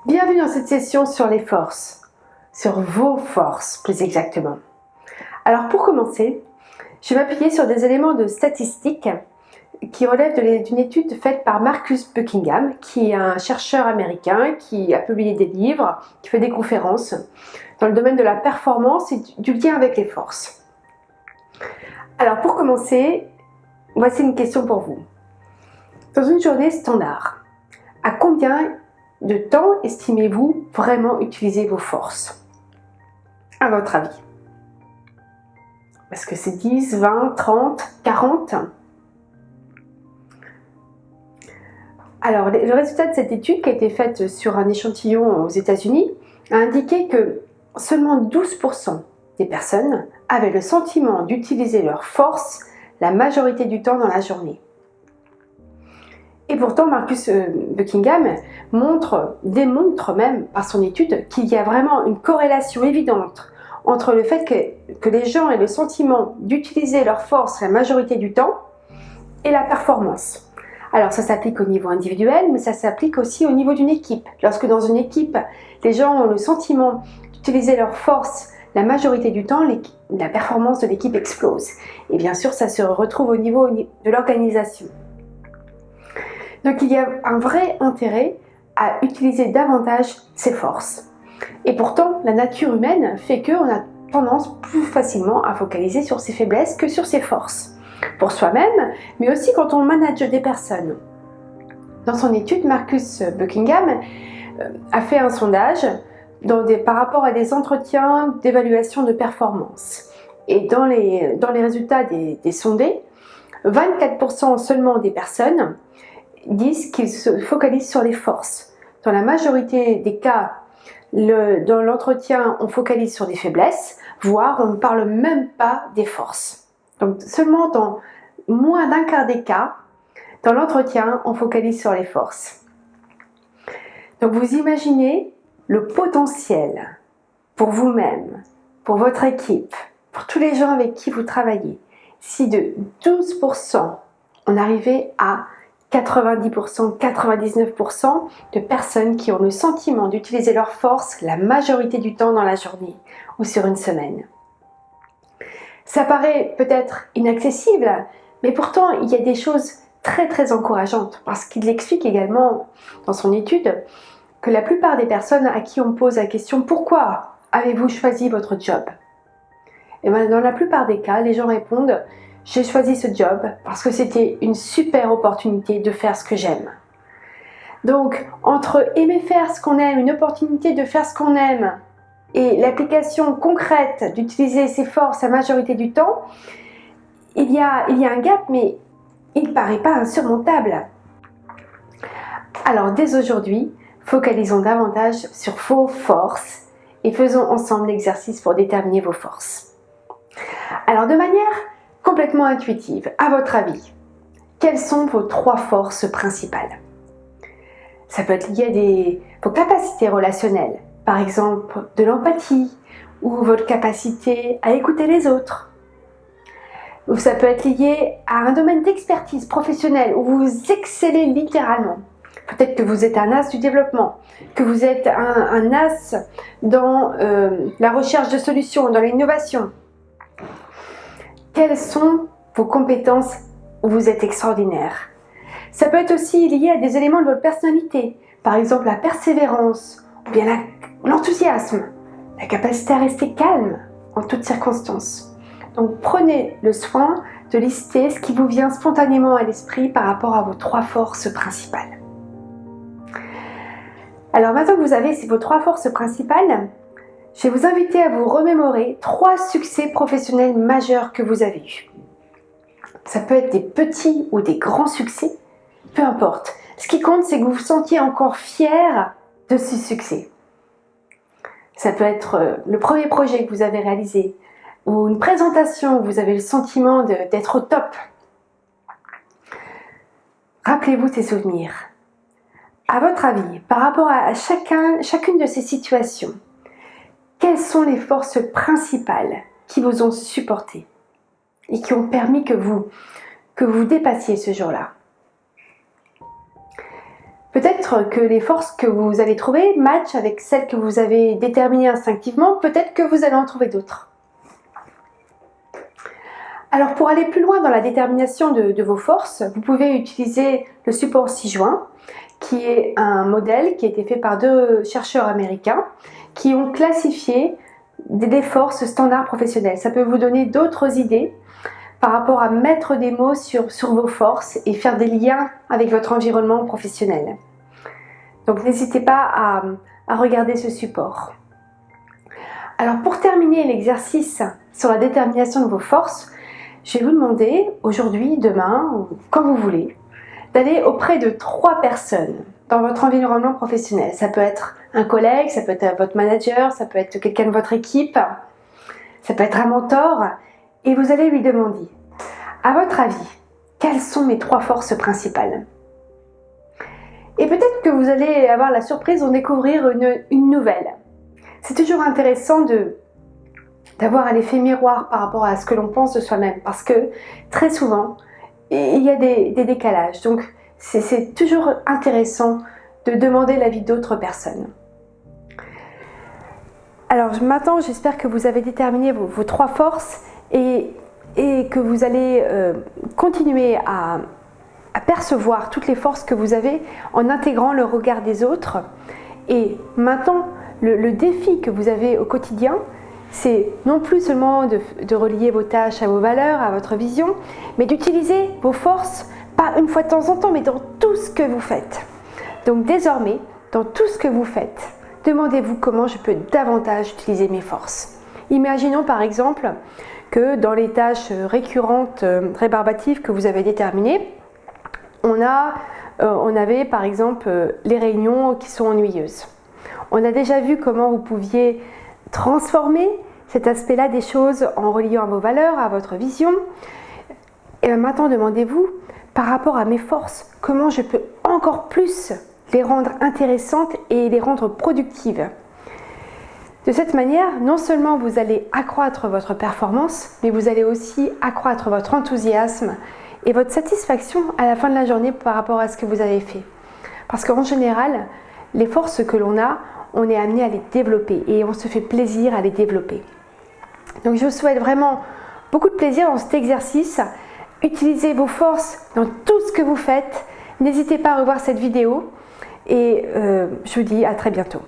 Bienvenue dans cette session sur les forces, sur vos forces plus exactement. Alors pour commencer, je vais m'appuyer sur des éléments de statistiques qui relèvent d'une étude faite par Marcus Buckingham, qui est un chercheur américain qui a publié des livres, qui fait des conférences dans le domaine de la performance et du lien avec les forces. Alors pour commencer, voici une question pour vous. Dans une journée standard, à combien de temps estimez-vous vraiment utiliser vos forces, à votre avis? Est-ce que c'est 10, 20, 30, 40? Alors, le résultat de cette étude qui a été faite sur un échantillon aux États-Unis a indiqué que seulement 12% des personnes avaient le sentiment d'utiliser leurs forces la majorité du temps dans la journée. Et pourtant, Marcus Buckingham démontre même par son étude qu'il y a vraiment une corrélation évidente entre le fait que les gens aient le sentiment d'utiliser leur force la majorité du temps et la performance. Alors ça s'applique au niveau individuel, mais ça s'applique aussi au niveau d'une équipe. Lorsque dans une équipe, les gens ont le sentiment d'utiliser leur force la majorité du temps, la performance de l'équipe explose. Et bien sûr, ça se retrouve au niveau de l'organisation. Donc il y a un vrai intérêt à utiliser davantage ses forces. Et pourtant, la nature humaine fait qu'on a tendance plus facilement à focaliser sur ses faiblesses que sur ses forces. Pour soi-même, mais aussi quand on manage des personnes. Dans son étude, Marcus Buckingham a fait un sondage par rapport à des entretiens d'évaluation de performance. Et dans les résultats des sondés, 24% seulement des personnes disent qu'ils se focalisent sur les forces. Dans la majorité des cas, dans l'entretien, on focalise sur des faiblesses, voire on ne parle même pas des forces. Donc seulement dans moins d'un quart des cas, dans l'entretien, on focalise sur les forces. Donc vous imaginez le potentiel pour vous-même, pour votre équipe, pour tous les gens avec qui vous travaillez, si de 12% on arrivait à 90%, 99% de personnes qui ont le sentiment d'utiliser leur force la majorité du temps dans la journée ou sur une semaine. Ça paraît peut-être inaccessible, mais pourtant il y a des choses très très encourageantes parce qu'il explique également dans son étude que la plupart des personnes à qui on pose la question « Pourquoi avez-vous choisi votre job ?» Et bien, dans la plupart des cas, les gens répondent « J'ai choisi ce job parce que c'était une super opportunité de faire ce que j'aime. » Donc, entre aimer faire ce qu'on aime, une opportunité de faire ce qu'on aime, et l'application concrète d'utiliser ses forces la majorité du temps, il y a un gap, mais il ne paraît pas insurmontable. Alors, dès aujourd'hui, focalisons davantage sur vos forces et faisons ensemble l'exercice pour déterminer vos forces. Alors, de manière complètement intuitive, à votre avis, quelles sont vos 3 forces principales? Ça peut être lié à vos capacités relationnelles, par exemple de l'empathie ou votre capacité à écouter les autres. Ou ça peut être lié à un domaine d'expertise professionnelle où vous excellez littéralement. Peut-être que vous êtes un as du développement, que vous êtes un as dans la recherche de solutions, dans l'innovation. Quelles sont vos compétences où vous êtes extraordinaire? Ça peut être aussi lié à des éléments de votre personnalité, par exemple la persévérance, ou bien l'enthousiasme, la capacité à rester calme en toutes circonstances. Donc prenez le soin de lister ce qui vous vient spontanément à l'esprit par rapport à vos 3 forces principales. Alors maintenant que vous avez vos 3 forces principales, je vais vous inviter à vous remémorer 3 succès professionnels majeurs que vous avez eus. Ça peut être des petits ou des grands succès, peu importe. Ce qui compte, c'est que vous vous sentiez encore fier de ce succès. Ça peut être le premier projet que vous avez réalisé ou une présentation où vous avez le sentiment d'être au top. Rappelez-vous ces souvenirs. À votre avis, par rapport à chacune de ces situations, quelles sont les forces principales qui vous ont supporté et qui ont permis que vous dépassiez ce jour-là? Peut-être que les forces que vous allez trouver matchent avec celles que vous avez déterminées instinctivement, peut-être que vous allez en trouver d'autres. Alors pour aller plus loin dans la détermination de vos forces, vous pouvez utiliser le support 6 joints, qui est un modèle qui a été fait par 2 chercheurs américains qui ont classifié des forces standards professionnelles. Ça peut vous donner d'autres idées par rapport à mettre des mots sur vos forces et faire des liens avec votre environnement professionnel. Donc n'hésitez pas à regarder ce support. Alors pour terminer l'exercice sur la détermination de vos forces, je vais vous demander aujourd'hui, demain, ou quand vous voulez, d'aller auprès de 3 personnes dans votre environnement professionnel. Ça peut être un collègue, ça peut être votre manager, ça peut être quelqu'un de votre équipe, ça peut être un mentor, et vous allez lui demander, à votre avis, quelles sont mes 3 forces principales? Et peut-être que vous allez avoir la surprise d'en découvrir une nouvelle. C'est toujours intéressant d'avoir un effet miroir par rapport à ce que l'on pense de soi-même, parce que très souvent, il y a des décalages. Donc, c'est toujours intéressant de demander l'avis d'autres personnes. Alors maintenant, j'espère que vous avez déterminé vos 3 forces et que vous allez continuer à percevoir toutes les forces que vous avez en intégrant le regard des autres. Et maintenant, le défi que vous avez au quotidien, c'est non plus seulement de relier vos tâches à vos valeurs, à votre vision, mais d'utiliser vos forces, pas une fois de temps en temps, mais dans tout ce que vous faites. Donc désormais, dans tout ce que vous faites, demandez-vous comment je peux davantage utiliser mes forces. Imaginons par exemple que dans les tâches récurrentes, rébarbatives que vous avez déterminées, on avait par exemple les réunions qui sont ennuyeuses. On a déjà vu comment vous pouviez transformer cet aspect-là des choses en reliant à vos valeurs, à votre vision. Et maintenant, demandez-vous, par rapport à mes forces, comment je peux encore plus les rendre intéressantes et les rendre productives. De cette manière, non seulement vous allez accroître votre performance, mais vous allez aussi accroître votre enthousiasme et votre satisfaction à la fin de la journée par rapport à ce que vous avez fait. Parce qu'en général, les forces que l'on a, on est amené à les développer et on se fait plaisir à les développer. Donc je vous souhaite vraiment beaucoup de plaisir dans cet exercice. Utilisez vos forces dans tout ce que vous faites. N'hésitez pas à revoir cette vidéo et je vous dis à très bientôt.